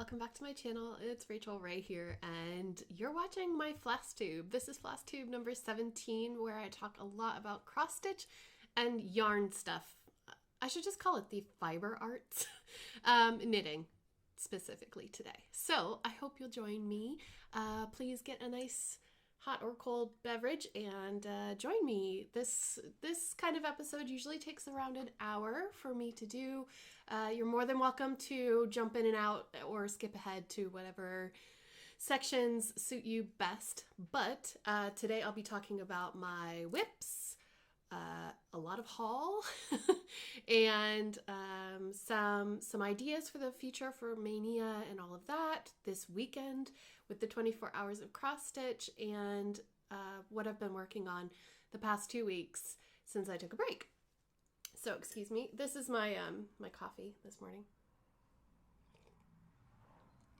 welcome back to my channel. It's Rachel Ray here, and you're watching my Flosstube. This is Flosstube number 17, where I talk a lot about cross stitch and yarn stuff. I should just call it the fiber arts, knitting specifically today. So I hope you'll join me. Please get a nice hot or cold beverage and join me. This kind of episode usually takes around an hour for me to do. You're more than welcome to jump in and out or skip ahead to whatever sections suit you best. But today I'll be talking about my whips, a lot of haul, and some ideas for the future for Mania and all of that this weekend with the 24 hours of cross stitch, and what I've been working on the past 2 weeks since I took a break. So excuse me, this is my my coffee this morning.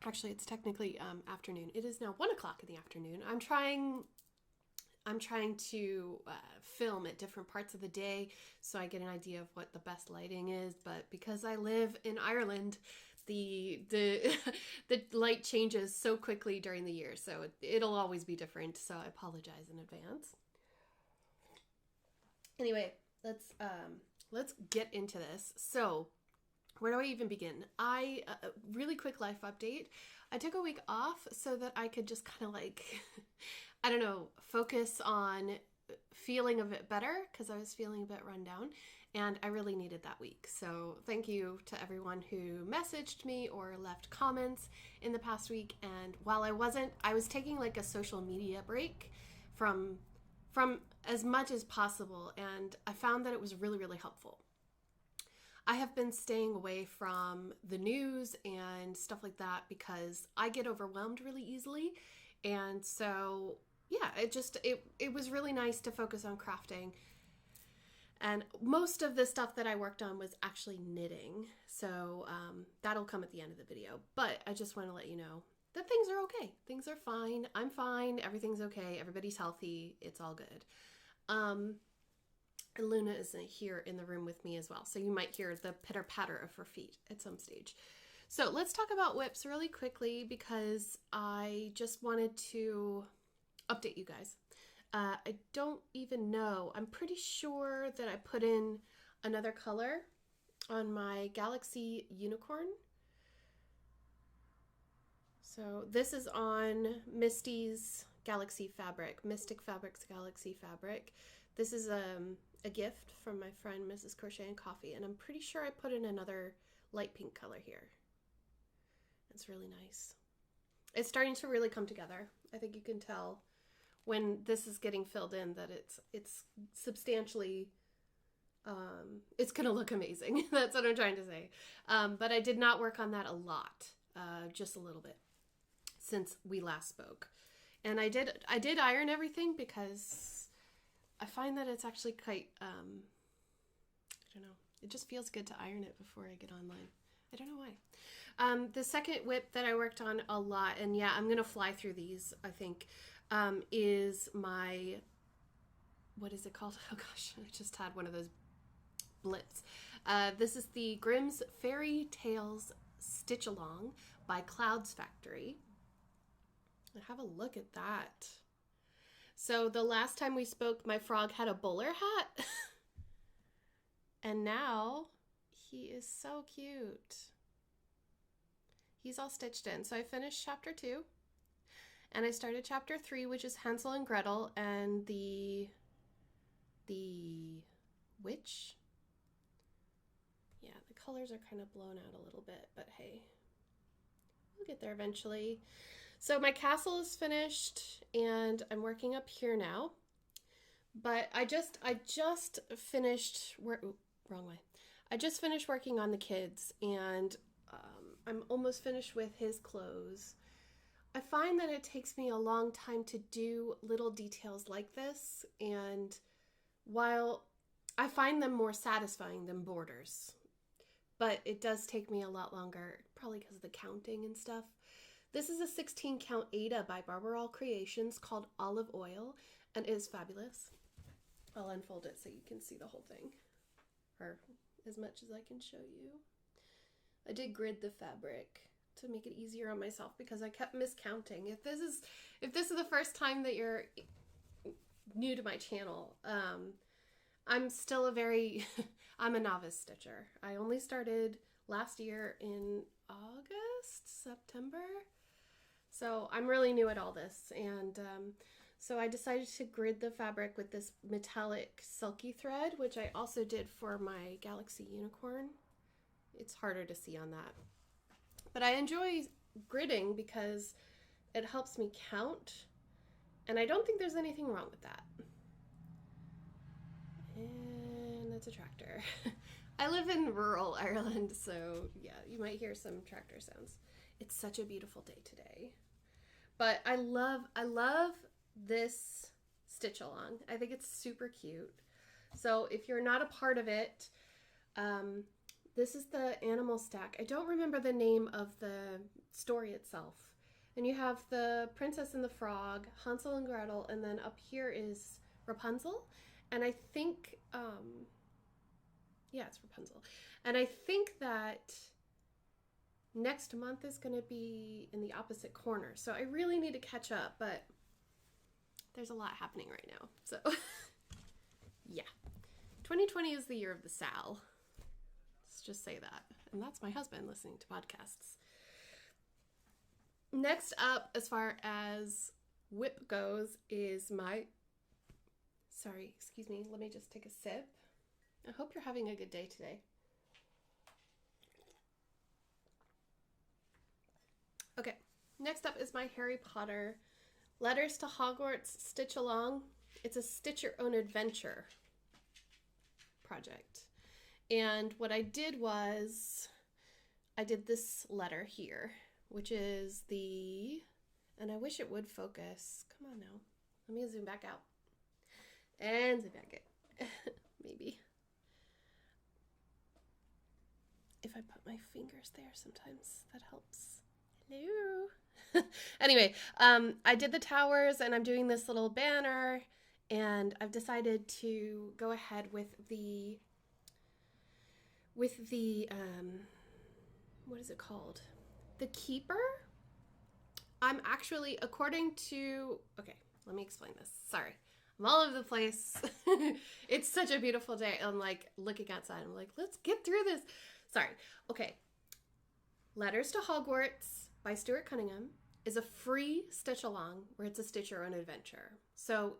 Actually, it's technically afternoon. It is now 1 o'clock in the afternoon. I'm trying to film at different parts of the day so I get an idea of what the best lighting is, but because I live in Ireland, the the light changes so quickly during the year, so it'll always be different, so I apologize in advance. Anyway, let's get into this. So where do I even begin? Really quick life update. I took a week off so that I could just kind of like, I don't know, focus on feeling a bit better because I was feeling a bit run down, and I really needed that week. So thank you to everyone who messaged me or left comments in the past week. And while I was taking like a social media break from as much as possible, and I found that it was really, really helpful. I have been staying away from the news and stuff like that because I get overwhelmed really easily. And so, yeah, it was really nice to focus on crafting. And most of the stuff that I worked on was actually knitting. So that'll come at the end of the video. But I just want to let you know that things are okay. Things are fine. I'm fine. Everything's okay. Everybody's healthy. It's all good. And Luna is here in the room with me as well. So you might hear the pitter patter of her feet at some stage. So let's talk about whips really quickly because I just wanted to update you guys. I don't even know. I'm pretty sure that I put in another color on my Galaxy Unicorn. So this is on Misty's Galaxy Fabric, Mystic Fabrics Galaxy Fabric. This is a gift from my friend Mrs. Crochet and Coffee, and I'm pretty sure I put in another light pink color here. It's really nice. It's starting to really come together. I think you can tell when this is getting filled in that it's substantially, it's gonna look amazing. That's what I'm trying to say. But I did not work on that a lot, just a little bit since we last spoke. And I did iron everything because I find that it's actually quite, I don't know, it just feels good to iron it before I get online. I don't know why. The second whip that I worked on a lot, and yeah, I'm going to fly through these, I think, is my, what is it called? Oh gosh, I just had one of those blips. This is the Grimm's Fairy Tales Stitch Along by Clouds Factory. And have a look at that. So the last time we spoke, my frog had a bowler hat. And now he is so cute. He's all stitched in. So I finished chapter 2. And I started chapter 3, which is Hansel and Gretel and the witch. Yeah, the colors are kind of blown out a little bit, but hey, we'll get there eventually. So my castle is finished and I'm working up here now, but I just finished wrong way. I just finished working on the kids, and I'm almost finished with his clothes. I find that it takes me a long time to do little details like this, and while I find them more satisfying than borders, but it does take me a lot longer, probably because of the counting and stuff. This is a 16 count Ada by Barbarall Creations called Olive Oil, and it is fabulous. I'll unfold it so you can see the whole thing, or as much as I can show you. I did grid the fabric to make it easier on myself because I kept miscounting. If this is the first time that you're new to my channel, I'm still I'm a novice stitcher. I only started last year in September. So I'm really new at all this. And so I decided to grid the fabric with this metallic silky thread, which I also did for my Galaxy Unicorn. It's harder to see on that. But I enjoy gridding because it helps me count. And I don't think there's anything wrong with that. And that's a tractor. I live in rural Ireland, so yeah, you might hear some tractor sounds. It's such a beautiful day today. But I love this stitch along. I think it's super cute. So if you're not a part of it, this is the animal stack. I don't remember the name of the story itself. And you have the Princess and the Frog, Hansel and Gretel, and then up here is Rapunzel. And I think, yeah, it's Rapunzel. And I think that next month is going to be in the opposite corner. So I really need to catch up, but there's a lot happening right now. So yeah, 2020 is the year of the SAL. Let's just say that. And that's my husband listening to podcasts. Next up, as far as whip goes, is my, sorry, excuse me, let me just take a sip. I hope you're having a good day today. Okay, next up is my Harry Potter Letters to Hogwarts Stitch Along. It's a Stitch Your Own Adventure project. And what I did was, I did this letter here, which is the, and I wish it would focus. Come on now. Let me zoom back out. And zoom back in. Maybe. If I put my fingers there sometimes, that helps. Hello. Anyway, I did the towers and I'm doing this little banner, and I've decided to go ahead with the what is it called? The Keeper. I'm actually, according to, okay, let me explain this. Sorry. I'm all over the place. It's such a beautiful day. I'm like looking outside. I'm like, let's get through this. Sorry. Okay. Letters to Hogwarts by Stuart Cunningham is a free stitch along where it's a stitch your own adventure. So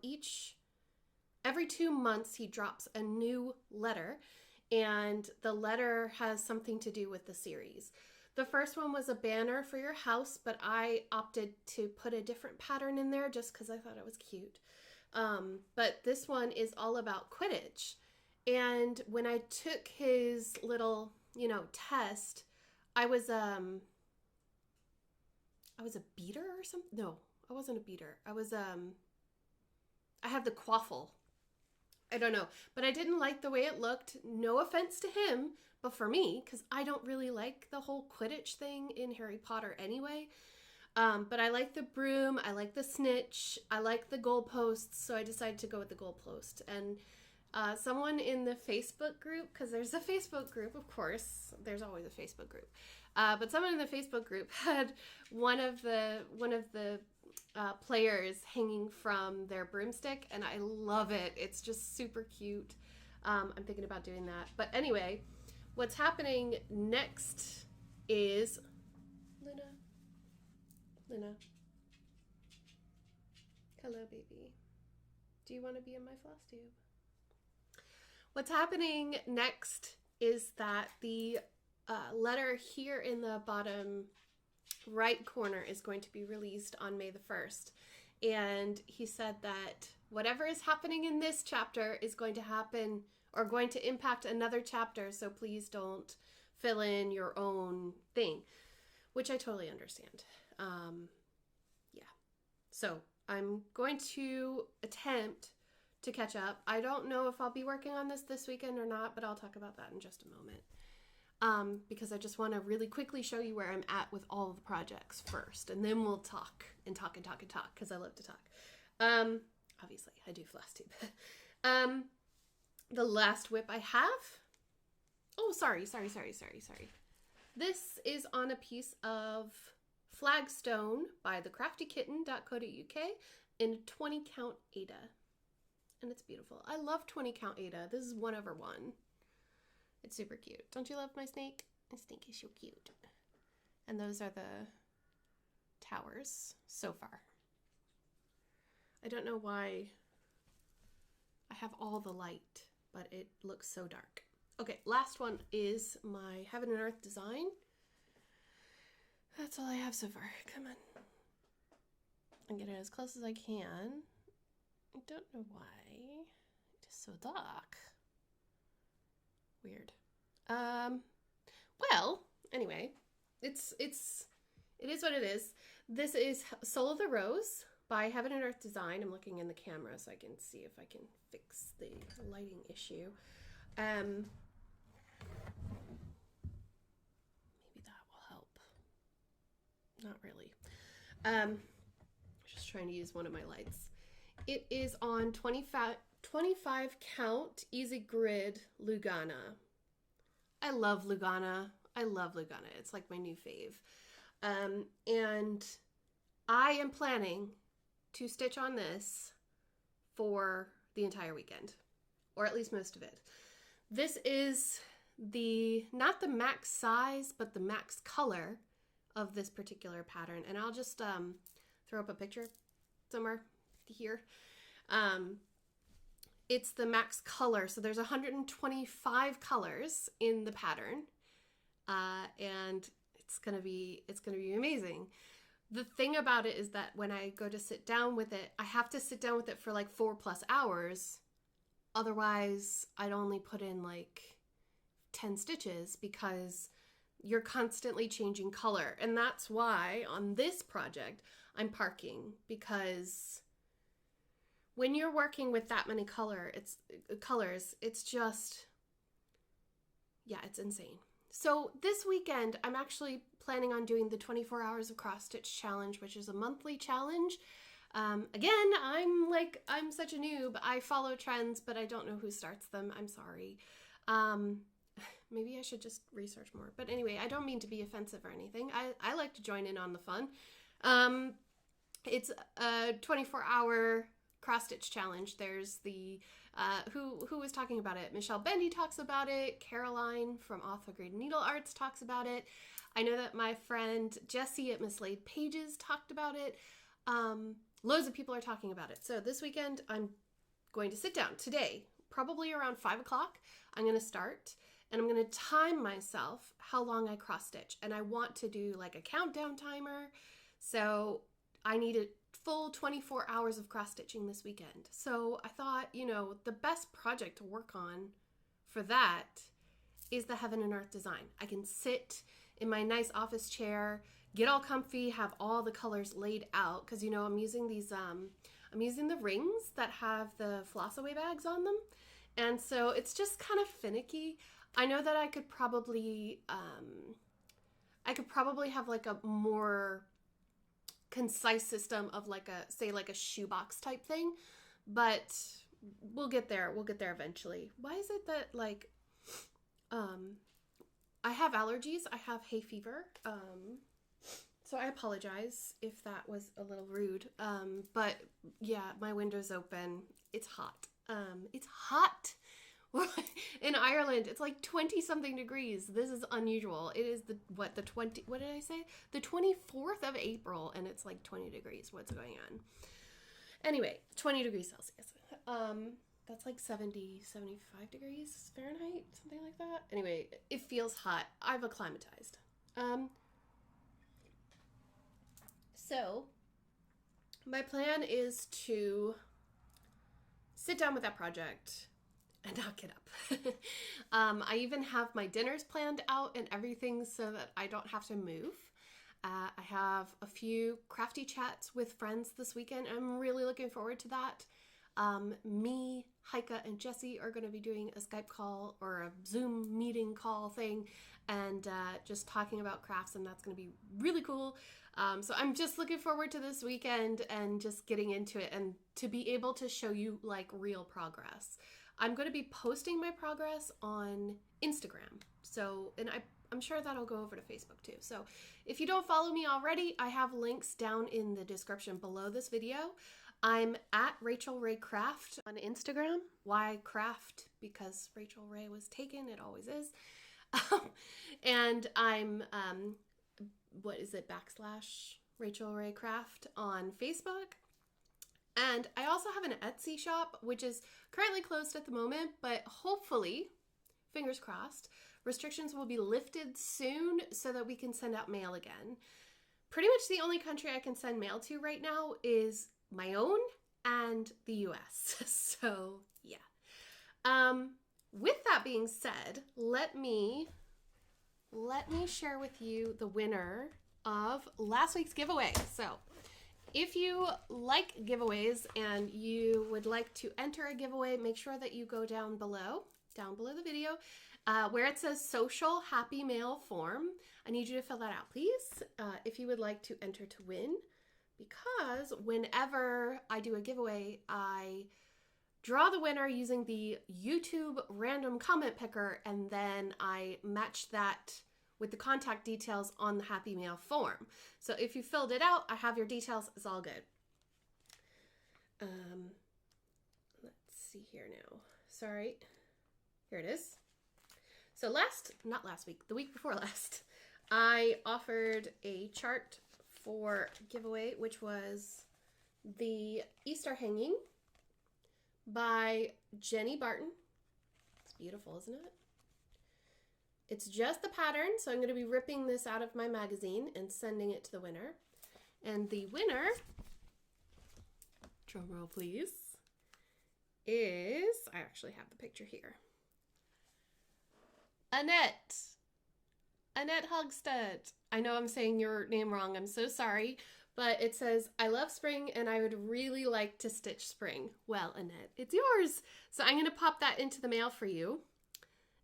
every 2 months he drops a new letter, and the letter has something to do with the series. The first one was a banner for your house, but I opted to put a different pattern in there just because I thought it was cute. But this one is all about Quidditch. And when I took his little, test, I was a beater or something. No, I wasn't a beater. I had the quaffle. I don't know, but I didn't like the way it looked. No offense to him, but for me, because I don't really like the whole Quidditch thing in Harry Potter anyway. But I like the broom, I like the snitch, I like the goalposts, so I decided to go with the goalpost. And someone in the Facebook group, because there's a Facebook group, of course, there's always a Facebook group. But someone in the Facebook group had one of the players hanging from their broomstick, and I love it. It's just super cute. I'm thinking about doing that. But anyway, what's happening next is Luna. Hello, baby. Do you want to be in my Flosstube? What's happening next is that the letter here in the bottom right corner is going to be released on May the 1st. And he said that whatever is happening in this chapter is going to happen or going to impact another chapter, so please don't fill in your own thing, which I totally understand. Yeah. So I'm going to attempt to catch up. I don't know if I'll be working on this weekend or not, but I'll talk about that in just a moment. Because I just want to really quickly show you where I'm at with all of the projects first, and then we'll talk, because I love to talk. Obviously, I do Flosstube. The last whip I have... Oh, sorry. This is on a piece of flagstone by thecraftykitten.co.uk in 20 count Ada. And it's beautiful. I love 20 count Ada. This is 1/1. It's super cute. Don't you love my snake? My snake is so cute. And those are the towers so far. I don't know why I have all the light, but it looks so dark. Okay, last one is my Heaven and Earth design. That's all I have so far. Come on. I'm getting as close as I can. I don't know why. It is so dark. Weird. Well, anyway, it is what it is. This is Soul of the Rose by Heaven and Earth Design. I'm looking in the camera so I can see if I can fix the lighting issue. Maybe that will help. Not really. Just trying to use one of my lights. It is on 25 count Easy Grid Lugana. I love Lugana. It's like my new fave. And I am planning to stitch on this for the entire weekend, or at least most of it. This is not the max size, but the max color of this particular pattern. And I'll just throw up a picture somewhere here. It's the max color. So there's 125 colors in the pattern. And it's gonna be amazing. The thing about it is that when I go to sit down with it, I have to sit down with it for like 4+ hours. Otherwise, I'd only put in like 10 stitches because you're constantly changing color. And that's why on this project, I'm parking, because when you're working with that many colors, it's just, yeah, it's insane. So this weekend, I'm actually planning on doing the 24 hours of cross stitch challenge, which is a monthly challenge. Again, I'm such a noob. I follow trends, but I don't know who starts them. I'm sorry. Maybe I should just research more. But anyway, I don't mean to be offensive or anything. I like to join in on the fun. It's a 24-hour cross stitch challenge. There's the who was talking about it? Michelle Bendy talks about it. Caroline from Off the Grid Needle Arts talks about it. I know that my friend Jessie at Mislaid Pages talked about it. Loads of people are talking about it. So this weekend, I'm going to sit down today, probably around 5 o'clock. I'm going to start, and I'm going to time myself how long I cross stitch. And I want to do like a countdown timer. So I need a full 24 hours of cross stitching this weekend. So I thought, the best project to work on for that is the Heaven and Earth design. I can sit in my nice office chair, get all comfy, have all the colors laid out, because I'm using these I'm using the rings that have the floss away bags on them, and so it's just kind of finicky. I know that I could probably have like a more concise system of like a shoebox type thing, but we'll get there eventually. Why is it that like I have allergies, I have hay fever, so I apologize if that was a little rude, but yeah, my window's open. It's hot. It's hot in Ireland. It's like 20 something degrees. This is unusual. It is the 24th of April, and it's like 20 degrees. What's going on? Anyway, 20 degrees Celsius. That's like 75 degrees Fahrenheit, something like that. Anyway, it feels hot. I've acclimatized. So my plan is to sit down with that project and not get up. I even have my dinners planned out and everything so that I don't have to move. I have a few crafty chats with friends this weekend. I'm really looking forward to that. Me, Heike, and Jessie are going to be doing a Skype call or a Zoom meeting call thing, and just talking about crafts, and that's going to be really cool. So I'm just looking forward to this weekend and just getting into it and to be able to show you like real progress. I'm going to be posting my progress on Instagram. So, and I'm sure that'll go over to Facebook too. So if you don't follow me already, I have links down in the description below this video. I'm at Rachel Ray Craft on Instagram. Why craft? Because Rachel Ray was taken. It always is. And I'm, what is it, / Rachel Ray Craft on Facebook. And I also have an Etsy shop, which is currently closed at the moment, but hopefully, fingers crossed, restrictions will be lifted soon so that we can send out mail again. Pretty much the only country I can send mail to right now is my own and the US. So yeah. With that being said, let me share with you the winner of last week's giveaway. So if you like giveaways and you would like to enter a giveaway, make sure that you go down below the video, where it says social happy mail form. I need you to fill that out, please, if you would like to enter to win, because whenever I do a giveaway, I draw the winner using the YouTube random comment picker, and then I match that with the contact details on the happy mail form. So if you filled it out, I have your details. It's all good. Let's see here now. Sorry. Here it is. So not last week, the week before last, I offered a chart for giveaway, which was the Easter hanging by Jenny Barton. It's beautiful, isn't it? It's just the pattern, so I'm going to be ripping this out of my magazine and sending it to the winner. And the winner, drum roll please, is, I actually have the picture here, Annette Hogstead. I know I'm saying your name wrong, I'm so sorry, but it says, I love spring and I would really like to stitch spring. Well, Annette, it's yours. So I'm going to pop that into the mail for you.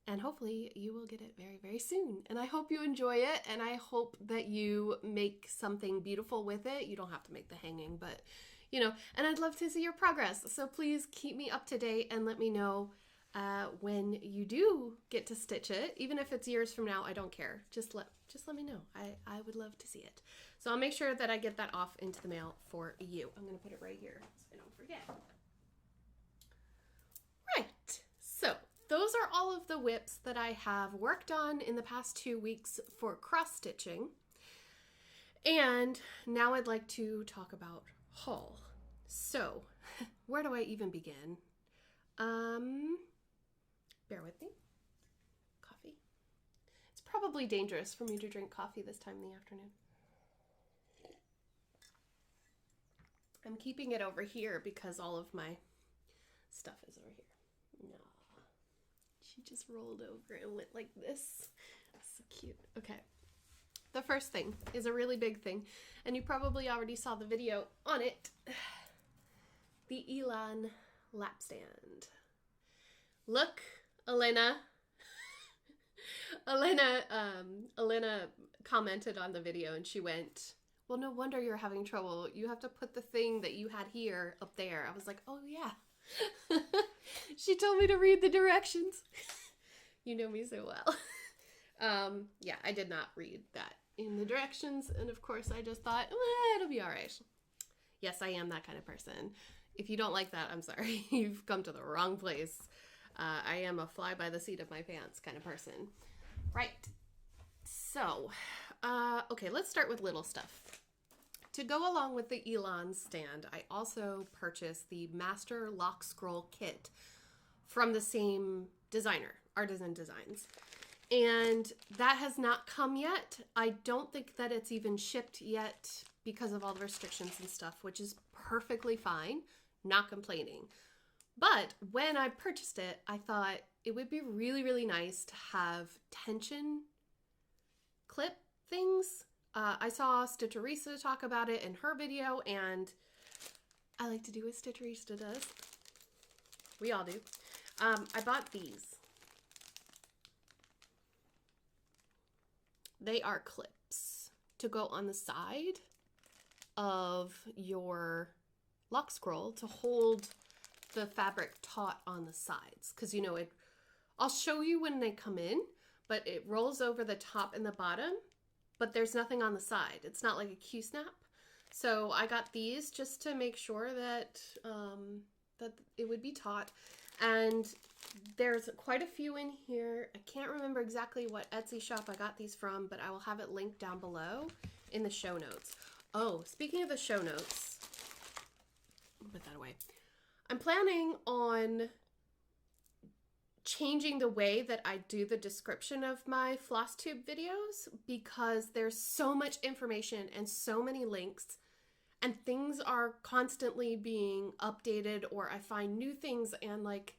And hopefully you will get it very, very soon. And I hope you enjoy it. And I hope that you make something beautiful with it. You don't have to make the hanging, but you know, and I'd love to see your progress. So please keep me up to date and let me know when you do get to stitch it. Even if it's years from now, I don't care. Just let me know. I would love to see it. So I'll make sure that I get that off into the mail for you. I'm going to put it right here so I don't forget. Right. So those are all of the whips that I have worked on in the past 2 weeks for cross stitching. And now I'd like to talk about haul. So where do I even begin? Bear with me. Coffee. It's probably dangerous for me to drink coffee this time in the afternoon. I'm keeping it over here because all of my stuff is over here. No. She just rolled over and went like this. So cute. Okay. The first thing is a really big thing, and you probably already saw the video on it. The Elan lap stand. Look, Elena. Elena commented on the video and she went, well, no wonder you're having trouble. You have to put the thing that you had here up there. I was like, oh yeah. She told me to read the directions. You know me so well. Yeah, I did not read that in the directions. And of course I just thought, it'll be all right. Yes, I am that kind of person. If you don't like that, I'm sorry. You've come to the wrong place. I am a fly by the seat of my pants kind of person. Right. So, okay, let's start with little stuff. To go along with the Elan stand, I also purchased the Master Lock Scroll Kit from the same designer, Artisan Designs. And that has not come yet. I don't think that it's even shipped yet because of all the restrictions and stuff, which is perfectly fine, not complaining. But when I purchased it, I thought it would be really, really nice to have tension clip things. I saw Stitcherista talk about it in her video, and I like to do what Stitcherista does. We all do. I bought these. They are clips to go on the side of your lock scroll to hold the fabric taut on the sides. Because, you know, I'll show you when they come in, but it rolls over the top and the bottom, but there's nothing on the side. It's not like a Q-snap. So I got these just to make sure that that it would be taut. And there's quite a few in here. I can't remember exactly what Etsy shop I got these from, but I will have it linked down below in the show notes. Oh, speaking of the show notes, I'll put that away. I'm planning on changing the way that I do the description of my Flosstube videos because there's so much information and so many links, and things are constantly being updated, or I find new things, and like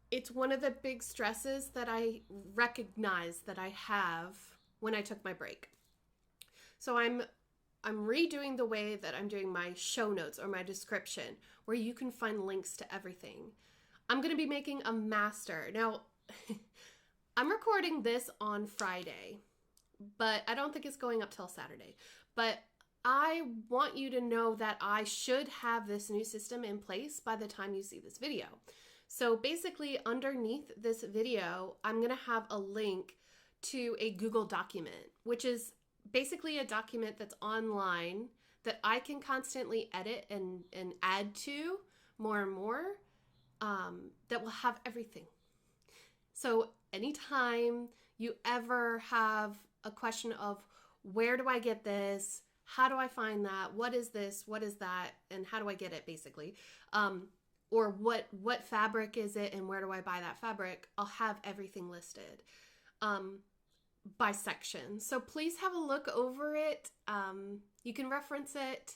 it's one of the big stresses that I recognize that I have when I took my break. So I'm redoing the way that I'm doing my show notes or my description, where you can find links to everything. I'm going to be making a master. Now, I'm recording this on Friday, but I don't think it's going up till Saturday. But I want you to know that I should have this new system in place by the time you see this video. So basically, underneath this video, I'm going to have a link to a Google document, which is basically a document that's online that I can constantly edit and add to more and more. That will have everything. So anytime you ever have a question of where do I get this, how do I find that, what is this, what is that, and how do I get it basically, or what fabric is it and where do I buy that fabric, I'll have everything listed by section. So please have a look over it. You can reference it,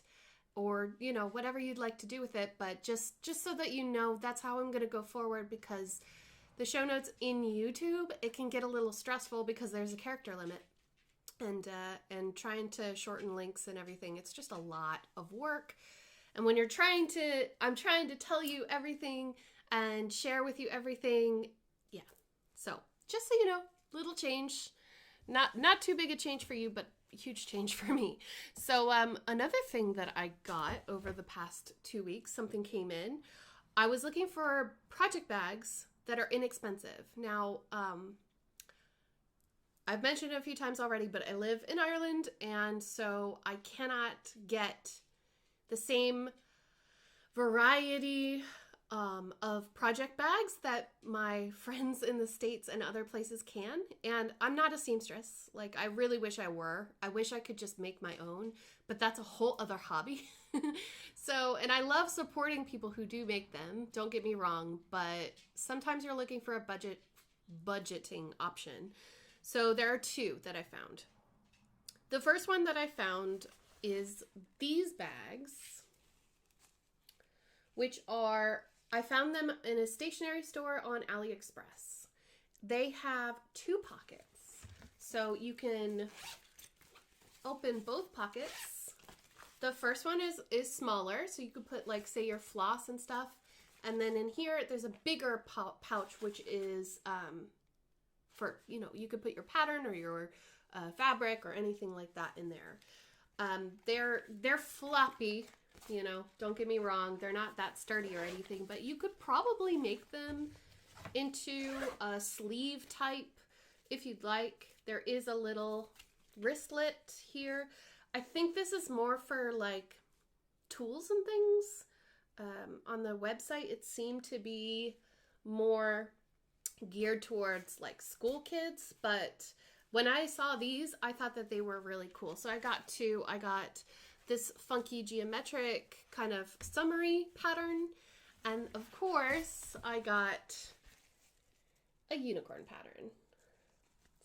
or, you know, whatever you'd like to do with it, but just so that you know, that's how I'm going to go forward, because the show notes in YouTube, it can get a little stressful because there's a character limit, and trying to shorten links and everything, it's just a lot of work. And when I'm trying to tell you everything and share with you everything, yeah. So just so you know, little change, not too big a change for you, but huge change for me. So another thing that I got over the past 2 weeks, something came in. I was looking for project bags that are inexpensive. Now, I've mentioned it a few times already, but I live in Ireland, and so I cannot get the same variety of project bags that my friends in the States and other places can. And I'm not a seamstress. Like, I really wish I were. I wish I could just make my own, but that's a whole other hobby. So, and I love supporting people who do make them, don't get me wrong, but sometimes you're looking for a budgeting option. So there are two that I found. The first one that I found is these bags, which are, I found them in a stationery store on AliExpress. They have 2 pockets. So you can open both pockets. The first one is smaller, so you could put, like, say, your floss and stuff. And then in here, there's a bigger pouch, which is for, you know, you could put your pattern or your fabric or anything like that in there. They're floppy. You know, don't get me wrong, they're not that sturdy or anything, but you could probably make them into a sleeve type if you'd like. There is a little wristlet here. I think this is more for like tools and things. On the website, it seemed to be more geared towards like school kids, but when I saw these, I thought that they were really cool. So I got 2. I got this funky geometric kind of summary pattern, and of course I got a unicorn pattern.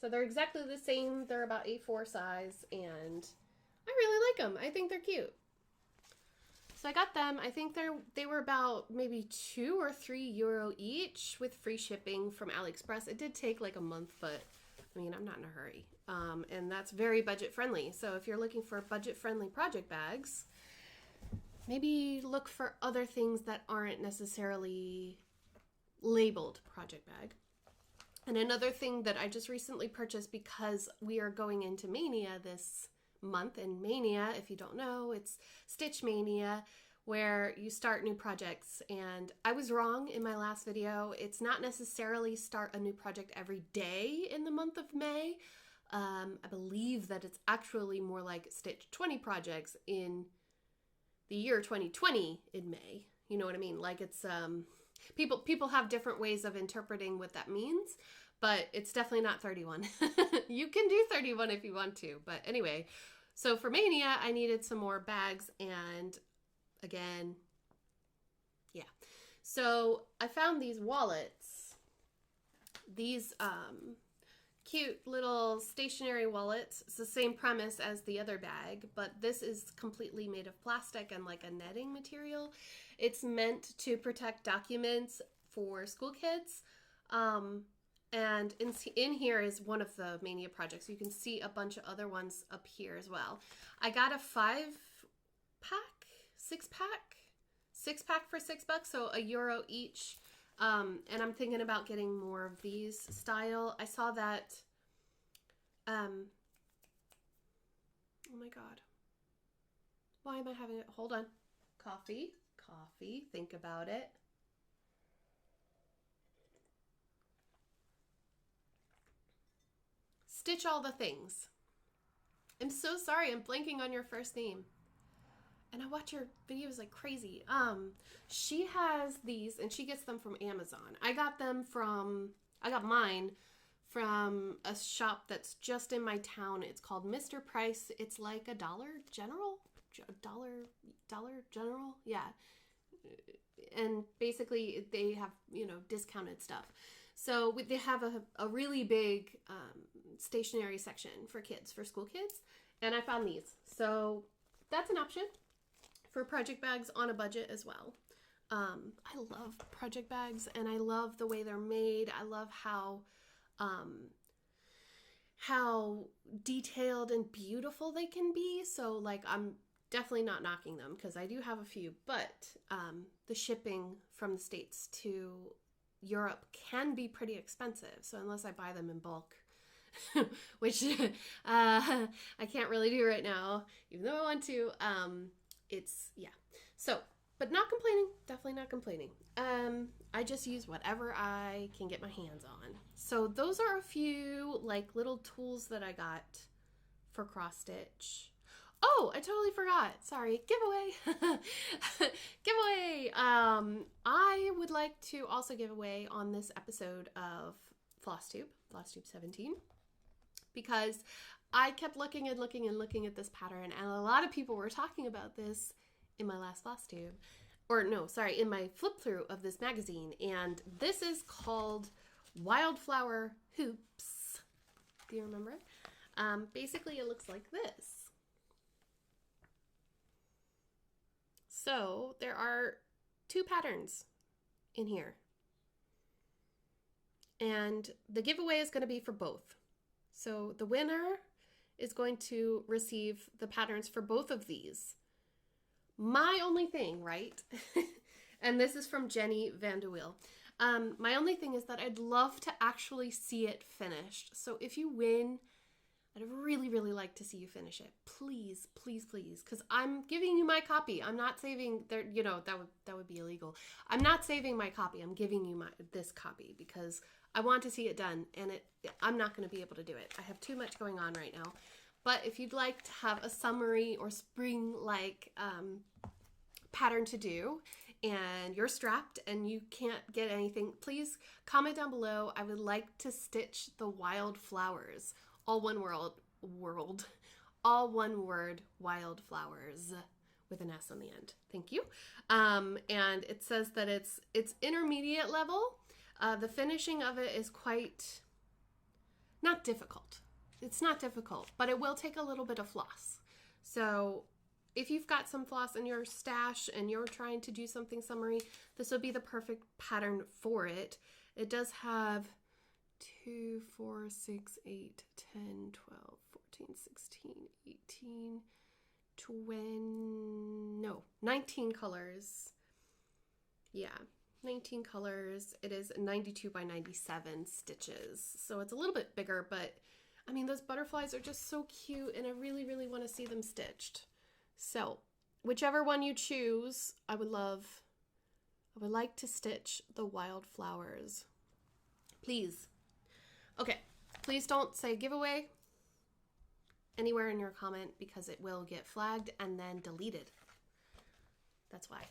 So they're exactly the same. They're about A4 size, and I really like them. I think they're cute. So I got them. I think they were about maybe €2 or €3 each with free shipping from AliExpress. It did take like a month, but I mean, I'm not in a hurry. And that's very budget friendly. So if you're looking for budget friendly project bags, maybe look for other things that aren't necessarily labeled project bag. And another thing that I just recently purchased, because we are going into Mania this month, and Mania, if you don't know, it's Stitch Mania, where you start new projects. And I was wrong in my last video. It's not necessarily start a new project every day in the month of May. I believe that it's actually more like stitch 20 projects in the year 2020 in May. You know what I mean? Like it's, people have different ways of interpreting what that means, but it's definitely not 31. You can do 31 if you want to, but anyway. So for Mania, I needed some more bags, and again, yeah. So I found these wallets, these cute little stationary wallets. It's the same premise as the other bag, but this is completely made of plastic and like a netting material. It's meant to protect documents for school kids. And in here is one of the Mania projects. You can see a bunch of other ones up here as well. I got a 6-pack for $6, so €1 each. And I'm thinking about getting more of these style. I saw that, oh my God. Why am I having it? Hold on. Coffee, think about it. Stitch All the Things. I'm so sorry, I'm blanking on your first name. And I watch your videos like crazy. She has these, and she gets them from Amazon. I got mine from a shop that's just in my town. It's called Mr. Price. It's like a Dollar General? Dollar General? Yeah. And basically they have, discounted stuff. So they have a really big stationery section for kids, for school kids. And I found these. So that's an option for project bags on a budget as well. I love project bags, and I love the way they're made. I love how detailed and beautiful they can be. So like, I'm definitely not knocking them because I do have a few, but the shipping from the States to Europe can be pretty expensive. So unless I buy them in bulk, which I can't really do right now, even though I want to, yeah. So, but not complaining, definitely not complaining. I just use whatever I can get my hands on. So those are a few like little tools that I got for cross stitch. Oh, I totally forgot. Sorry, giveaway. Giveaway. I would like to also give away on this episode of Flosstube 17, because I kept looking and looking and looking at this pattern, and a lot of people were talking about this in my last Flosstube, or no, sorry, in my flip through of this magazine, and this is called Wildflower Hoops. Do you remember it? Basically, it looks like this. So there are 2 patterns in here, and the giveaway is going to be for both. So the winner is going to receive the patterns for both of these. My only thing, right? And this is from Jenny Van de Wiel. My only thing is that I'd love to actually see it finished. So if you win, I'd really, really like to see you finish it. Please, please, please. Because I'm giving you my copy. I'm not saving, that would be illegal. I'm not saving my copy. I'm giving you this copy because I want to see it done. And I'm not going to be able to do it. I have too much going on right now. But if you'd like to have a summery or spring-like pattern to do, and you're strapped and you can't get anything, please comment down below. I would like to stitch the wildflowers. All one word, wildflowers, with an S on the end. Thank you. And it says that it's intermediate level. The finishing of it is quite not difficult. It's not difficult, but it will take a little bit of floss. So if you've got some floss in your stash and you're trying to do something summery, this would be the perfect pattern for it. It does have 2, 4, 6, 8, 10, 12, 14, 16, 18, 19 colors. Yeah, 19 colors. It is 92 by 97 stitches. So it's a little bit bigger, but I mean, those butterflies are just so cute, and I really, really want to see them stitched. So whichever one you choose, I would like to stitch the wildflowers. Please. Okay, please don't say giveaway anywhere in your comment because it will get flagged and then deleted. That's why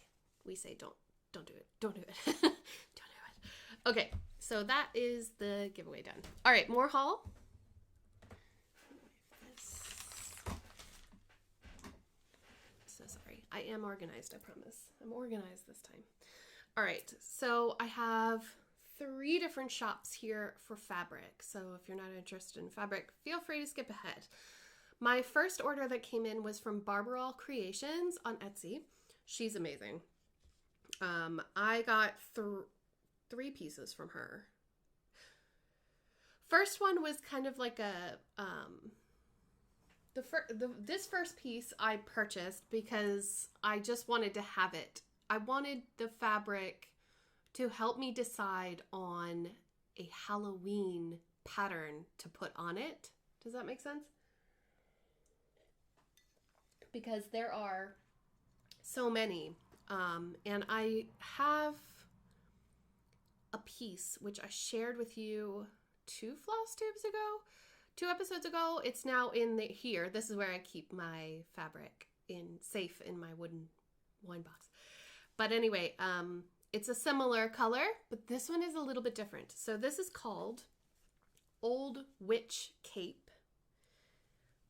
we say don't do it. Don't do it. Don't do it. Okay, so that is the giveaway done. All right, more haul. So sorry. I am organized, I promise. I'm organized this time. All right, so I have 3 different shops here for fabric. So if you're not interested in fabric, feel free to skip ahead. My first order that came in was from Barbara Creations on Etsy. She's amazing. I got 3 pieces from her. First one was kind of like a, this first piece I purchased because I just wanted to have it. I wanted the fabric to help me decide on a Halloween pattern to put on it. Does that make sense? Because there are so many. And I have a piece which I shared with you 2 Flosstubes ago, 2 episodes ago. It's now in here. This is where I keep my fabric safe in my wooden wine box. But anyway, it's a similar color, but this one is a little bit different. So this is called Old Witch Cape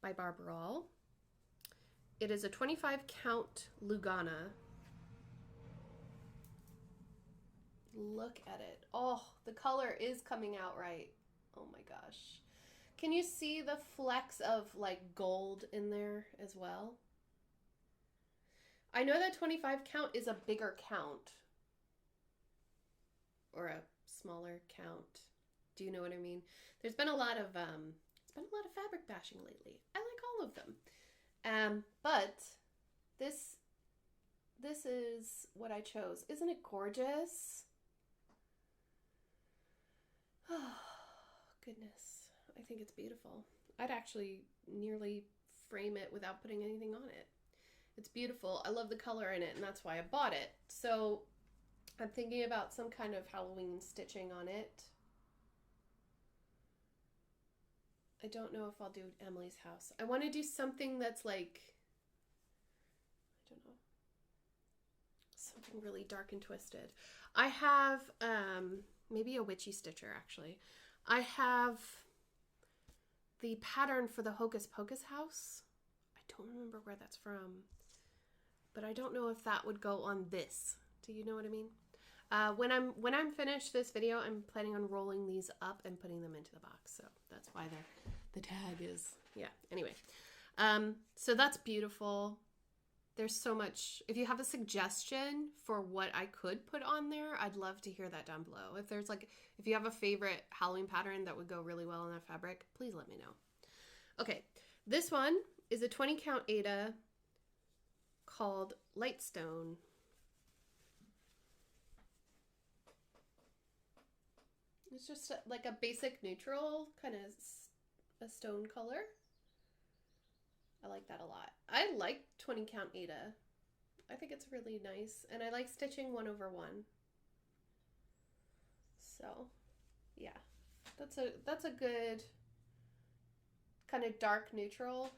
by Barbara. It is a 25 count Lugana. Look at it. Oh, the color is coming out right. Oh my gosh. Can you see the flecks of like gold in there as well? I know that 25 count is a bigger count. Or a smaller count. Do you know what I mean? There's been a lot of fabric bashing lately. I like all of them. But this is what I chose. Isn't it gorgeous? Oh, goodness. I think it's beautiful. I'd actually nearly frame it without putting anything on it. It's beautiful. I love the color in it, and that's why I bought it. So I'm thinking about some kind of Halloween stitching on it. I don't know if I'll do Emily's house. I want to do something that's like, I don't know, something really dark and twisted. I have maybe a witchy stitcher, actually. I have the pattern for the Hocus Pocus house. I don't remember where that's from, but I don't know if that would go on this. Do you know what I mean? When I'm finished this video, I'm planning on rolling these up and putting them into the box. So that's why the tag is, yeah. Anyway, so that's beautiful. There's so much. If you have a suggestion for what I could put on there, I'd love to hear that down below. If you have a favorite Halloween pattern that would go really well on that fabric, please let me know. Okay, this one is a 20 count Aida called Lightstone. It's just like a basic neutral kind of a stone color. I like that a lot. I like 20 count Aida. I think it's really nice, and I like stitching 1 over 1. So yeah, that's a good kind of dark neutral.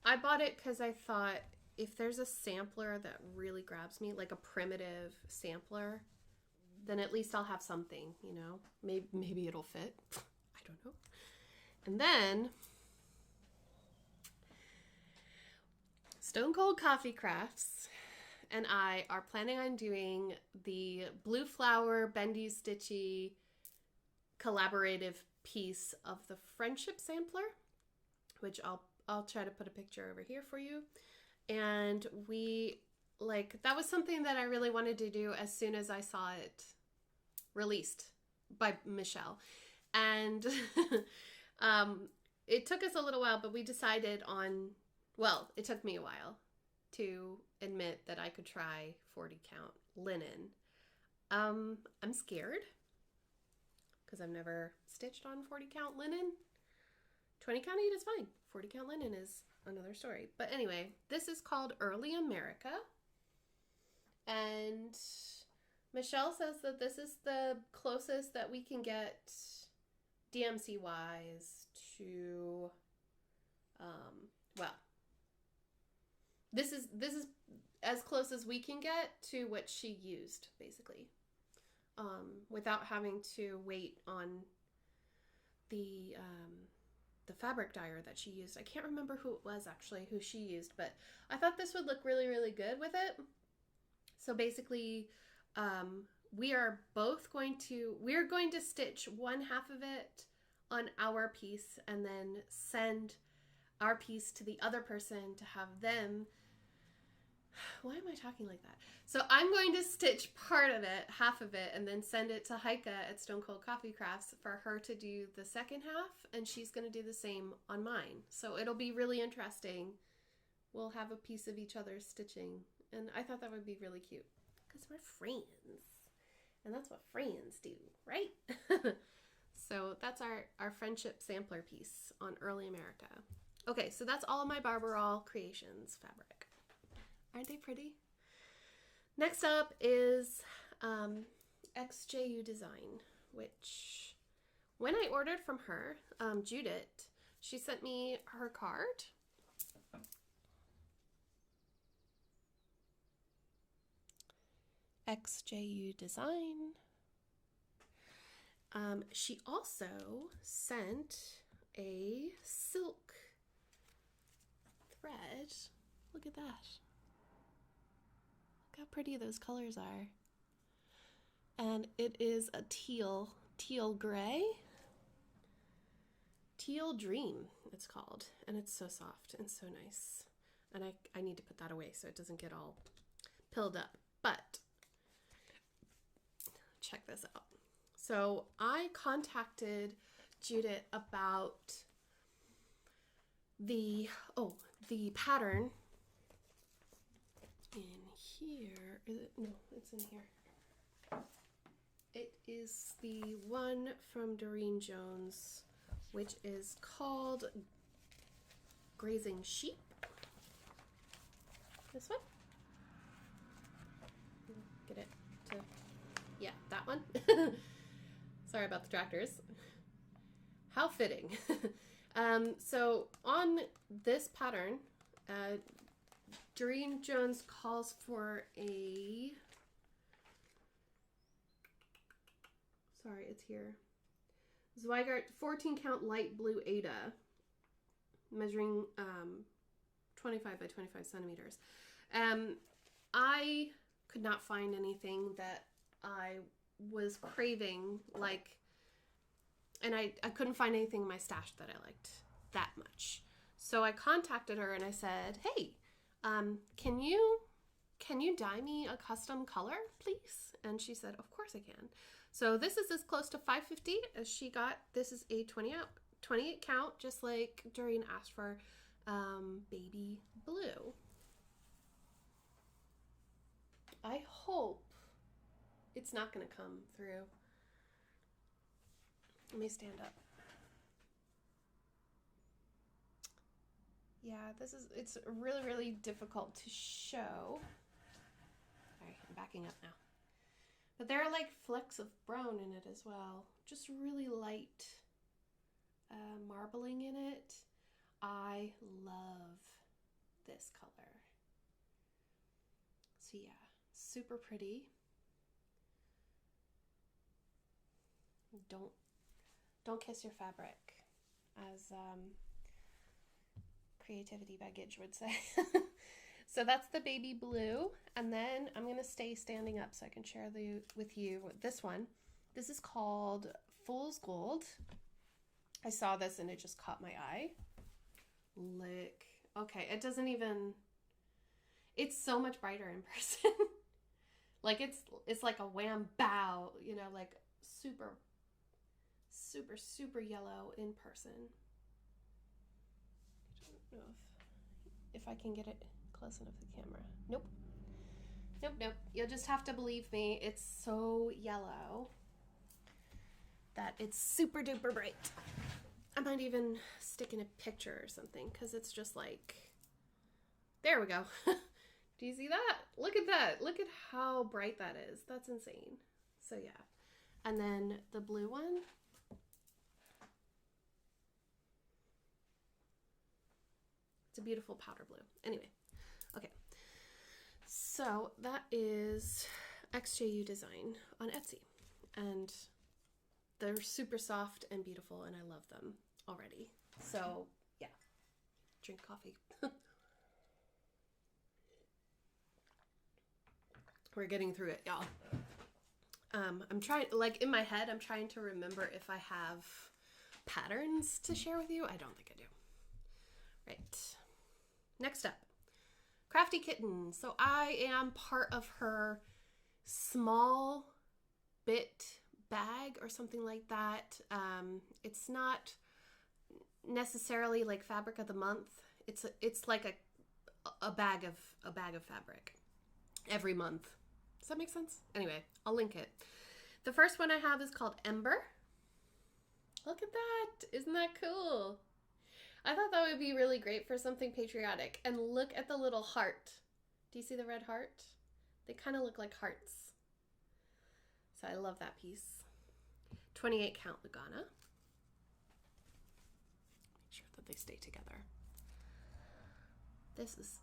I bought it because I thought if there's a sampler that really grabs me, like a primitive sampler, then at least I'll have something, you know. Maybe it'll fit. I don't know. And then Stone Cold Coffee Crafts and I are planning on doing the Blue Flower Bendy Stitchy collaborative piece of the Friendship Sampler, which I'll try to put a picture over here for you. And that was something that I really wanted to do as soon as I saw it released by Michelle. And it took us a little while, but we decided on, well, it took me a while to admit that I could try 40 count linen. I'm scared because I've never stitched on 40 count linen. 20 count Aida is fine. 40 count linen is another story. But anyway, this is called Early America. And Michelle says that this is the closest that we can get DMC wise to, well, this is as close as we can get to what she used, basically, without having to wait on the fabric dyer that she used. I can't remember who it was actually, who she used, but I thought this would look really, really good with it. So basically, we're going to stitch one half of it on our piece and then send our piece to the other person to have them. Why am I talking like that? So I'm going to stitch part of it, half of it, and then send it to Heike at Stone Cold Coffee Crafts for her to do the second half, and she's going to do the same on mine. So it'll be really interesting. We'll have a piece of each other's stitching, and I thought that would be really cute because we're friends, and that's what friends do, right? So that's our friendship sampler piece on Early America. Okay, so that's all of my Barbarol Creations fabric. Aren't they pretty? Next up is XJU Design, which when I ordered from her, Judith, she sent me her card. XJU Design. She also sent a silk thread. Look at that. Look how pretty those colors are. And it is a teal gray. Teal Dream, it's called. And it's so soft and so nice. And I need to put that away so it doesn't get all pilled up. But check this out. So I contacted Judith about the pattern in here. Is it? No, it's in here. It is the one from Doreen Jones, which is called Grazing Sheep. This one. Get it to, yeah, that one. Sorry about the tractors. How fitting. So on this pattern, Doreen Jones calls for a, sorry, it's here, Zweigart 14 count light blue Ada, measuring 25 by 25 centimeters. I could not find anything that I was craving, like, and I couldn't find anything in my stash that I liked that much. So I contacted her and I said, hey, can you dye me a custom color, please? And she said, of course I can. So this is as close to 550 as she got. This is a 28 count, just like Doreen asked for, baby blue. I hope it's not going to come through. Let me stand up. Yeah, it's really, really difficult to show. Sorry, I'm backing up now. But there are like flecks of brown in it as well. Just really light marbling in it. I love this color. So yeah, super pretty. Don't kiss your fabric, as Creativity Baggage would say. So that's the baby blue, and then I'm gonna stay standing up so I can share with you this one. This is called Fool's Gold. I saw this and it just caught my eye. Look, okay, it doesn't even. It's so much brighter in person. Like it's like a wham bow, you know, like super yellow in person. I don't know if I can get it close enough to the camera. Nope. You'll just have to believe me. It's so yellow that it's super duper bright. I might even stick in a picture or something because it's just like, there we go. Do you see that? Look at that. Look at how bright that is. That's insane. So yeah. And then the blue one. It's a beautiful powder blue. Anyway, okay. So that is XJU Design on Etsy. And they're super soft and beautiful, and I love them already. So yeah, drink coffee. We're getting through it, y'all. I'm trying, like in my head, I'm trying to remember if I have patterns to share with you. I don't think I do. Right. Next up, Crafty Kitten. So I am part of her small bit bag or something like that. It's not necessarily like fabric of the month. It's like a bag of fabric every month. Does that make sense? Anyway, I'll link it. The first one I have is called Ember. Look at that. Isn't that cool? I thought that would be really great for something patriotic. And look at the little heart. Do you see the red heart? They kind of look like hearts. So I love that piece. 28 count Lugana. Make sure that they stay together. This is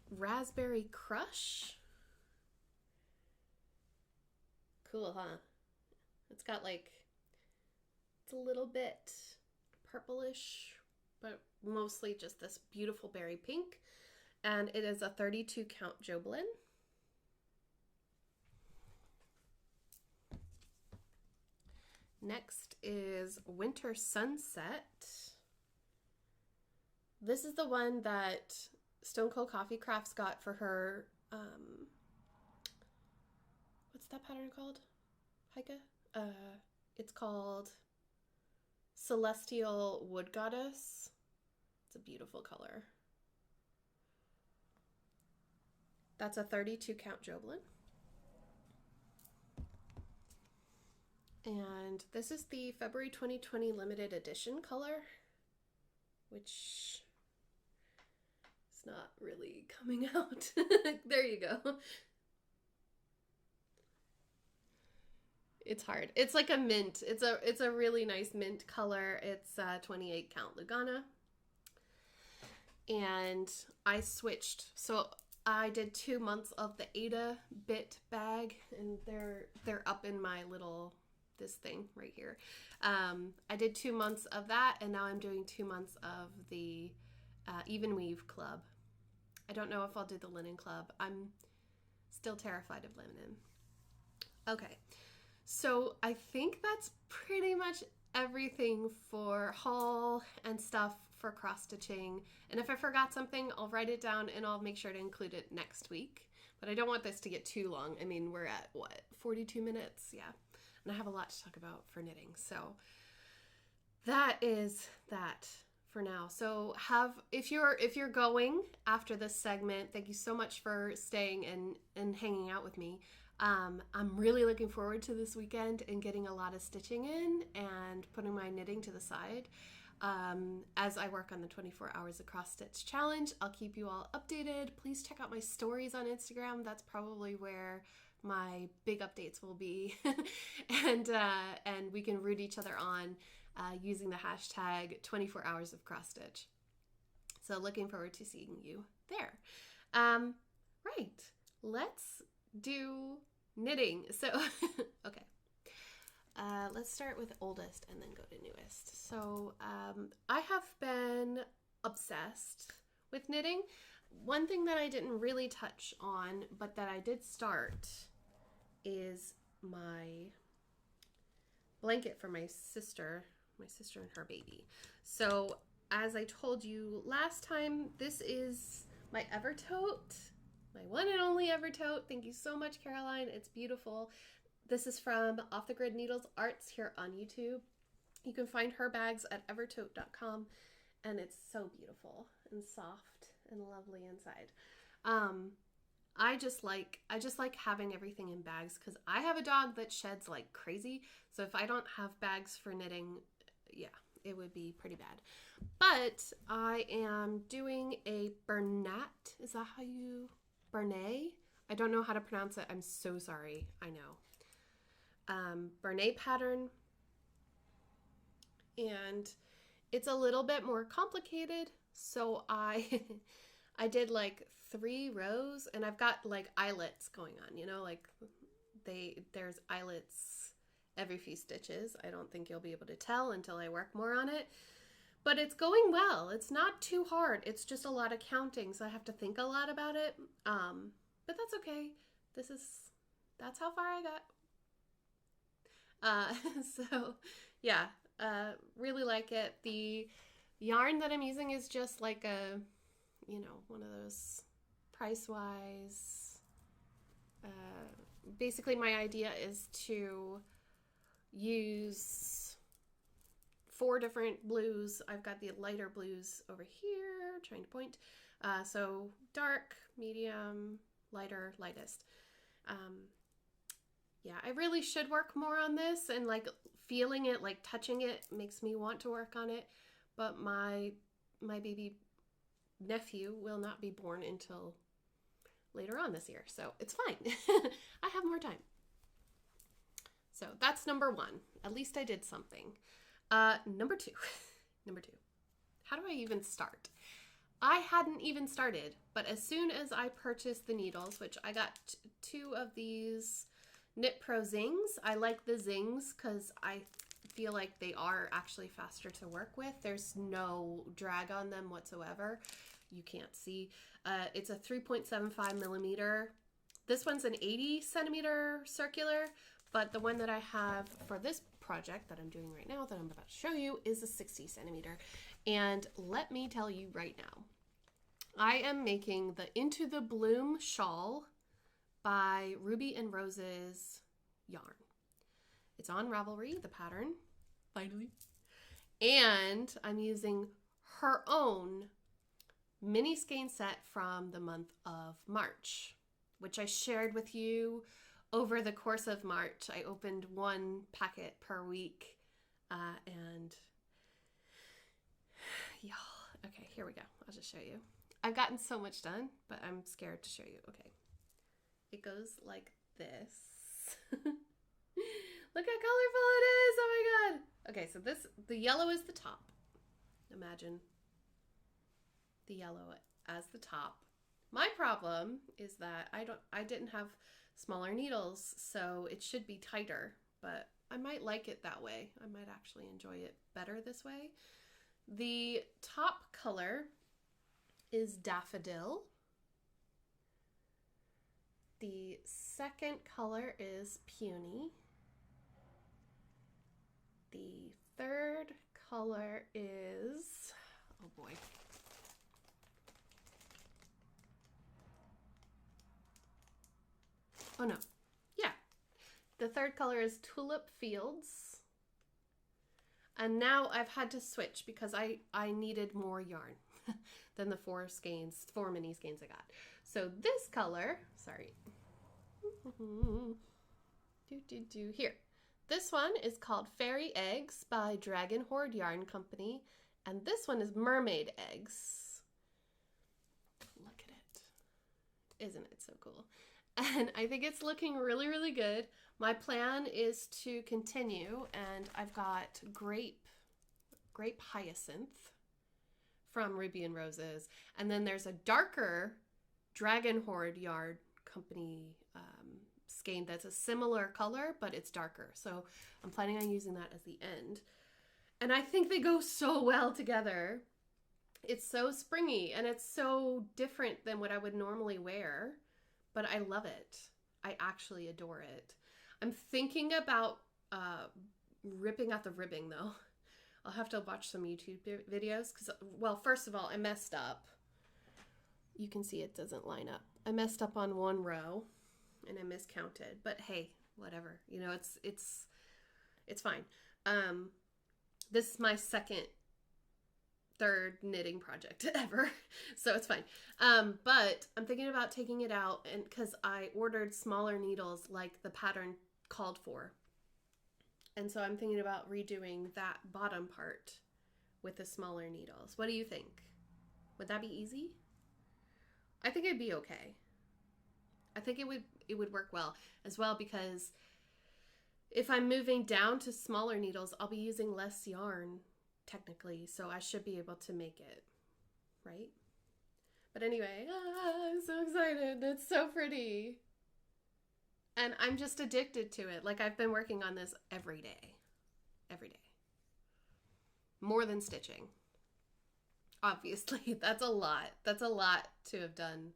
Raspberry Crush. Cool, huh? It's got like, it's a little bit purplish, but mostly just this beautiful berry pink. And it is a 32 count Joblin. Next is Winter Sunset. This is the one that Stone Cold Coffee Crafts got for her, what's that pattern called? Heike? It's called Celestial Wood Goddess. It's a beautiful color. That's a 32 count Joblin. And this is the February 2020 limited edition color, which is not really coming out. There you go. It's hard. It's like a mint. It's a really nice mint color. It's 28 count Lugana. And I switched. So I did 2 months of the Ada bit bag, and they're up in my little this thing right here. I did 2 months of that, and now I'm doing 2 months of the Even Weave Club. I don't know if I'll do the Linen Club. I'm still terrified of linen. Okay. So I think that's pretty much everything for haul and stuff for cross stitching. And if I forgot something, I'll write it down and I'll make sure to include it next week. But I don't want this to get too long. I mean, we're at what, 42 minutes? Yeah. And I have a lot to talk about for knitting. So that is that for now. So if you're going after this segment, thank you so much for staying and hanging out with me. I'm really looking forward to this weekend and getting a lot of stitching in and putting my knitting to the side. As I work on the 24 hours of cross stitch challenge, I'll keep you all updated. Please check out my stories on Instagram. That's probably where my big updates will be. and we can root each other on using the hashtag 24 hours of cross stitch. So looking forward to seeing you there. Right. Let's do knitting. So, okay. Let's start with oldest and then go to newest. So, I have been obsessed with knitting. One thing that I didn't really touch on, but that I did start, is my blanket for my sister and her baby. So, as I told you last time, this is my Evertote. My one and only Evertote. Thank you so much, Caroline. It's beautiful. This is from Off the Grid Needles Arts here on YouTube. You can find her bags at evertote.com, and it's so beautiful and soft and lovely inside. I just like having everything in bags because I have a dog that sheds like crazy. So if I don't have bags for knitting, yeah, it would be pretty bad. But I am doing a Bernat. Is that how you... Bernay. I don't know how to pronounce it. I'm so sorry. I know. Bernay pattern. And it's a little bit more complicated. So I I did like 3 rows, and I've got like eyelets going on, you know, like there's eyelets every few stitches. I don't think you'll be able to tell until I work more on it. But it's going well. It's not too hard. It's just a lot of counting, so I have to think a lot about it. But that's okay. That's how far I got. So yeah, really like it. The yarn that I'm using is just like a, you know, one of those price-wise. Basically, my idea is to use 4 different blues. I've got the lighter blues over here, trying to point. So dark, medium, lighter, lightest. Yeah, I really should work more on this, and like feeling it, like touching it makes me want to work on it. But my baby nephew will not be born until later on this year, so it's fine. I have more time. So that's number 1. At least I did something. Number 2. Number 2. How do I even start? I hadn't even started, but as soon as I purchased the needles, which I got 2 of these Knit Pro Zings. I like the Zings because I feel like they are actually faster to work with. There's no drag on them whatsoever. You can't see. It's a 3.75 millimeter. This one's an 80 centimeter circular, but the one that I have for this project that I'm doing right now that I'm about to show you is a 60 centimeter. And let me tell you right now, I am making the Into the Bloom shawl by Ruby and Rose's yarn. It's on Ravelry, the pattern, finally. And I'm using her own mini skein set from the month of March, which I shared with you over the course of March. I opened 1 packet per week, and y'all, okay, here we go. I'll just show you. I've gotten so much done, but I'm scared to show you. Okay. It goes like this. Look how colorful it is. Oh my God. Okay, so the yellow is the top. Imagine the yellow as the top. My problem is that I didn't have smaller needles, so it should be tighter, but I might like it that way. I might actually enjoy it better this way. The top color is Daffodil. The second color is Peony. The third color is, oh boy. Oh no, yeah. The third color is Tulip Fields. And now I've had to switch because I needed more yarn than the 4 mini skeins I got. So this color, sorry. Here. This one is called Fairy Eggs by Dragon Horde Yarn Company. And this one is Mermaid Eggs. Look at it. Isn't it so cool? And I think it's looking really, really good. My plan is to continue, and I've got grape hyacinth from Ruby and Roses. And then there's a darker Dragon Horde Yarn Company skein that's a similar color, but it's darker. So I'm planning on using that as the end. And I think they go so well together. It's so springy, and it's so different than what I would normally wear, but I love it. I actually adore it. I'm thinking about ripping out the ribbing though. I'll have to watch some YouTube videos because, well, first of all, I messed up. You can see it doesn't line up. I messed up on 1 row and I miscounted, but hey, whatever. You know, it's fine. This is my third knitting project ever, so it's fine. But I'm thinking about taking it out, and because I ordered smaller needles like the pattern called for. And so I'm thinking about redoing that bottom part with the smaller needles. What do you think? Would that be easy? I think it'd be okay. I think it would work well as well, because if I'm moving down to smaller needles, I'll be using less yarn technically, so I should be able to make it, right? But anyway, I'm so excited. It's so pretty. And I'm just addicted to it. Like, I've been working on this every day. Every day. More than stitching. Obviously, that's a lot. That's a lot to have done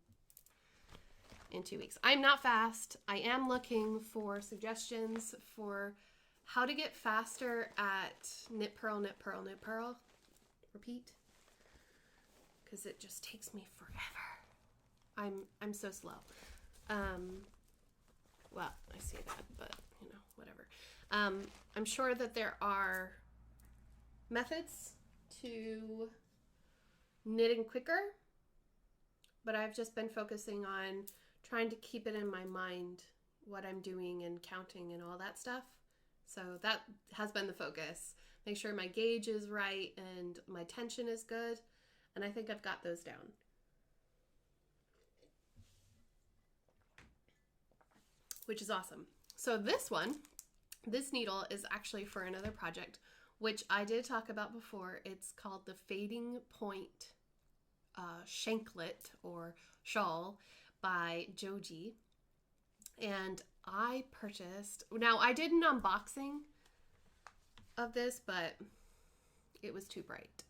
in 2 weeks. I'm not fast. I am looking for suggestions for how to get faster at knit, purl, knit, purl, knit, purl. Repeat. Because it just takes me forever. I'm so slow. Well, I say that, but you know, whatever. I'm sure that there are methods to knitting quicker, but I've just been focusing on trying to keep it in my mind what I'm doing and counting and all that stuff. So that has been the focus. Make sure my gauge is right and my tension is good. And I think I've got those down. Which is awesome. So this needle is actually for another project, which I did talk about before. It's called the Fading Point Shanklet or Shawl by Joji. And I purchased, now I did an unboxing of this, but it was too bright.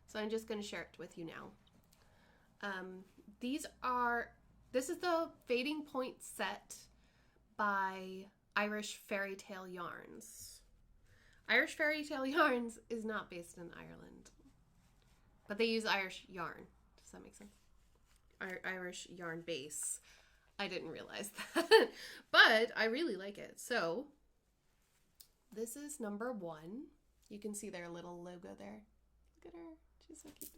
So I'm just going to share it with you now. This is the Fading Point set by Irish Fairy Tale Yarns. Irish Fairy Tale Yarns is not based in Ireland, but they use Irish yarn. Does that make sense? Irish yarn base. I didn't realize that, but I really like it. So this is number 1. You can see their little logo there. Look at her. She's so cute.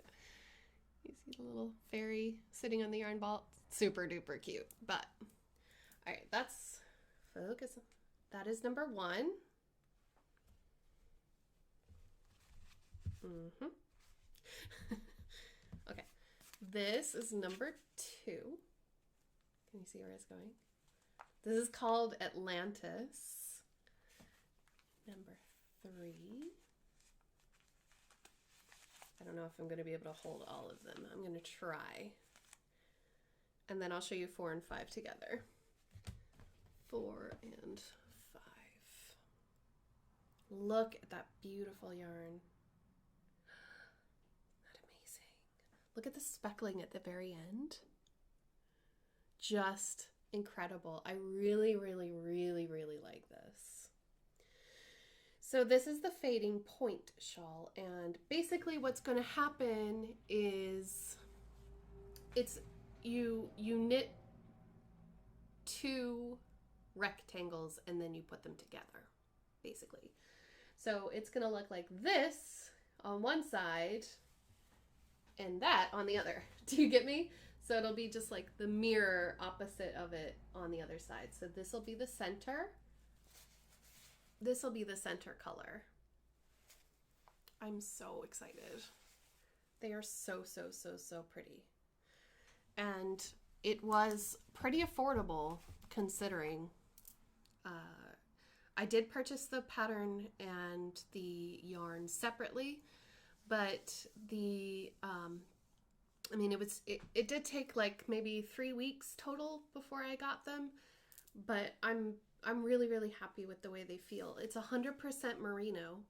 You see the little fairy sitting on the yarn ball. Super duper cute. But all right, that's focus. That is number 1. Okay, this is number 2. Can you see where it's going? This is called Atlantis. Number 3. I don't know if I'm going to be able to hold all of them. I'm going to try. And then I'll show you 4 and 5 together. 4 and 5. Look at that beautiful yarn. Isn't that amazing? Look at the speckling at the very end. Just incredible. I really, really, really, really like this. So this is the Fading Point shawl, and basically what's going to happen is you knit 2 rectangles and then you put them together, basically. So it's going to look like this on one side and that on the other. Do you get me? So it'll be just like the mirror opposite of it on the other side. So this will be the center. This will be the center color. I'm so excited. They are so, so, so, so pretty. And it was pretty affordable considering. I did purchase the pattern and the yarn separately, but the, I mean, it did take like maybe 3 weeks total before I got them, but I'm really, really happy with the way they feel. It's 100% merino.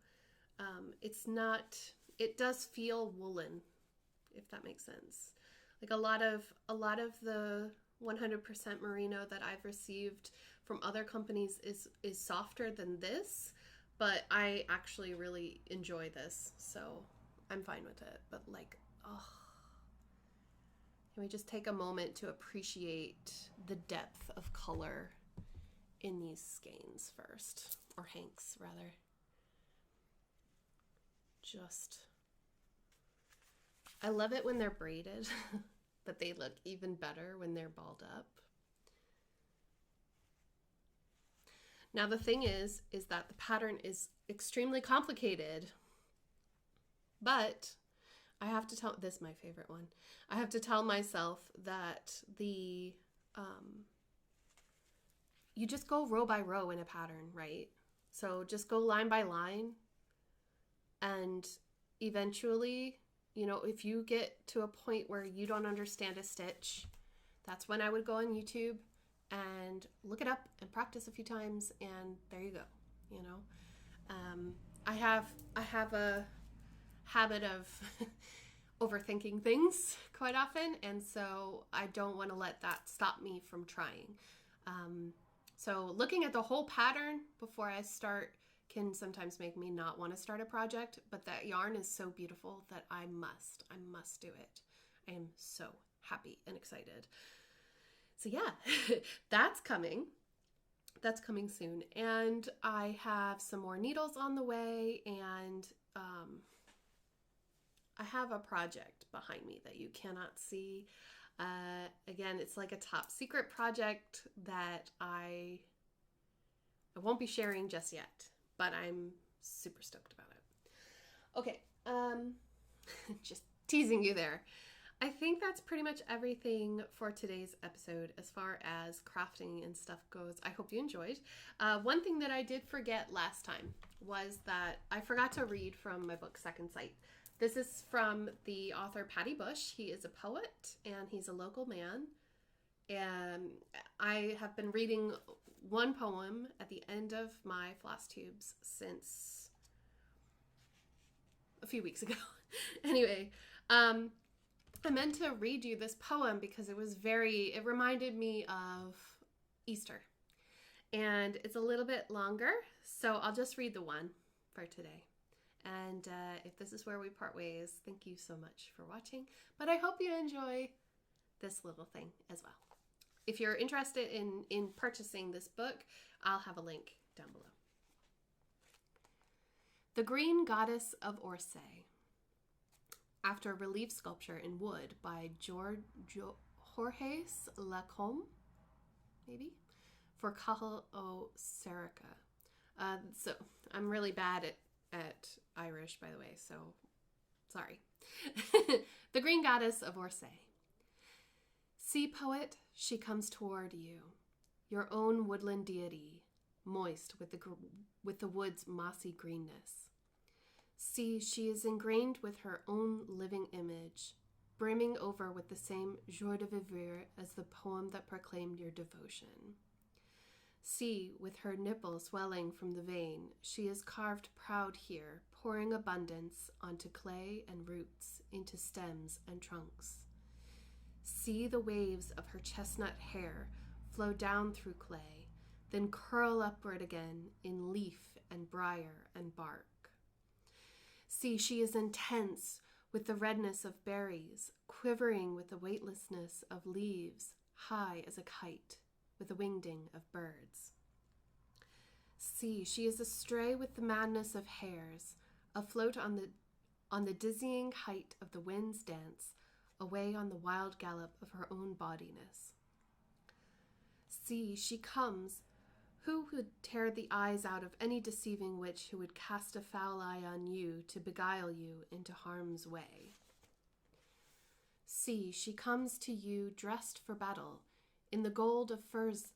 It's not, it does feel woolen, if that makes sense. Like a lot of the 100% merino that I've received from other companies is softer than this, but I actually really enjoy this, so I'm fine with it. But like, oh, can we just take a moment to appreciate the depth of color in these skeins first, or hanks rather. I love it when they're braided, but they look even better when they're balled up. Now the thing is that the pattern is extremely complicated, but I have to tell, this is my favorite one. I have to tell myself that the you just go row by row in a pattern, right? So just go line by line, and eventually, you know, if you get to a point where you don't understand a stitch, that's when I would go on YouTube and look it up and practice a few times, and there you go, you know. I have a habit of overthinking things quite often, and so I don't want to let that stop me from trying. So looking at the whole pattern before I start can sometimes make me not want to start a project, but that yarn is so beautiful that I must do it. I am so happy and excited. So yeah, that's coming. That's coming soon. And I have some more needles on the way, and I have a project behind me that you cannot see. Again, it's like a top secret project that I won't be sharing just yet, but I'm super stoked about it. Okay, just teasing you there. I think that's pretty much everything for today's episode as far as crafting and stuff goes. I hope you enjoyed. One thing that I did forget last time was that I forgot to read from my book, Second Sight. This is from the author Patty Bush. He is a poet and he's a local man. And I have been reading one poem at the end of my Flosstubes since a few weeks ago. Anyway, I meant to read you this poem because it reminded me of Easter. And it's a little bit longer, so I'll just read the one for today. And if this is where we part ways, thank you so much for watching. But I hope you enjoy this little thing as well. If you're interested in purchasing this book, I'll have a link down below. The Green Goddess of Orsay. After relief sculpture in wood by Jorge Lacombe, maybe, for Cahill o Serica. So I'm really bad at Irish, by the way, so sorry. The Green Goddess of Orsay. See, poet, she comes toward you, your own woodland deity, moist with the wood's mossy greenness. See, she is ingrained with her own living image, brimming over with the same joie de vivre as the poem that proclaimed your devotion. See, with her nipple swelling from the vein, she is carved proud here, pouring abundance onto clay and roots, into stems and trunks. See the waves of her chestnut hair flow down through clay, then curl upward again in leaf and briar and bark. See, she is intense with the redness of berries, quivering with the weightlessness of leaves, high as a kite, with the wingding of birds. See, she is astray with the madness of hares, afloat on the dizzying height of the wind's dance, away on the wild gallop of her own bodiness. See, she comes. Who would tear the eyes out of any deceiving witch who would cast a foul eye on you to beguile you into harm's way? See, she comes to you dressed for battle, in the gold of furs,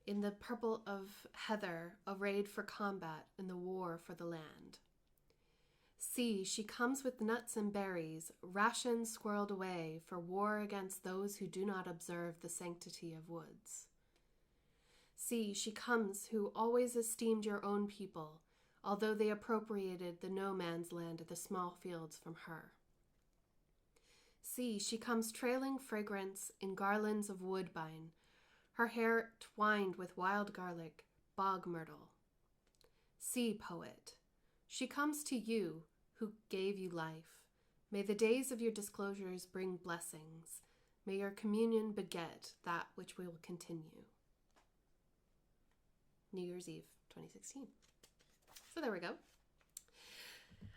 in the purple of heather, arrayed for combat in the war for the land. See, she comes with nuts and berries, rations squirreled away for war against those who do not observe the sanctity of woods. See, she comes who always esteemed your own people, although they appropriated the no man's land of the small fields from her. See, she comes trailing fragrance in garlands of woodbine, her hair twined with wild garlic, bog myrtle. See, poet, she comes to you who gave you life. May the days of your disclosures bring blessings. May your communion beget that which will continue. New Year's Eve, 2016. So there we go.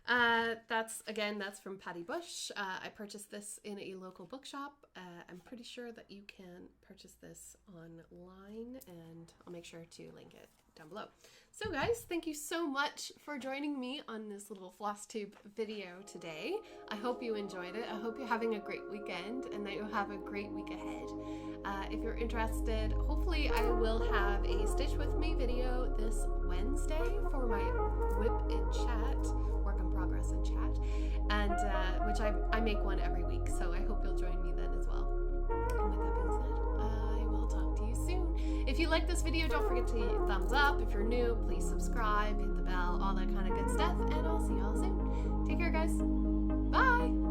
That's from Patty Bush. I purchased this in a local bookshop. I'm pretty sure that you can purchase this online, and I'll make sure to link it down below. So guys, thank you so much for joining me on this little Flosstube video today. I hope you enjoyed it. I hope you're having a great weekend and that you'll have a great week ahead. If you're interested, hopefully I will have a Stitch With Me video this Wednesday for my WIP in chat, work in progress in chat, and which I make one every week, so I hope you'll join me then as well. And with that being said, I will talk to you soon. If you like this video, don't forget to hit thumbs up. If you're new, please subscribe, hit the bell, all that kind of good stuff, and I'll see y'all soon. Take care, guys. Bye!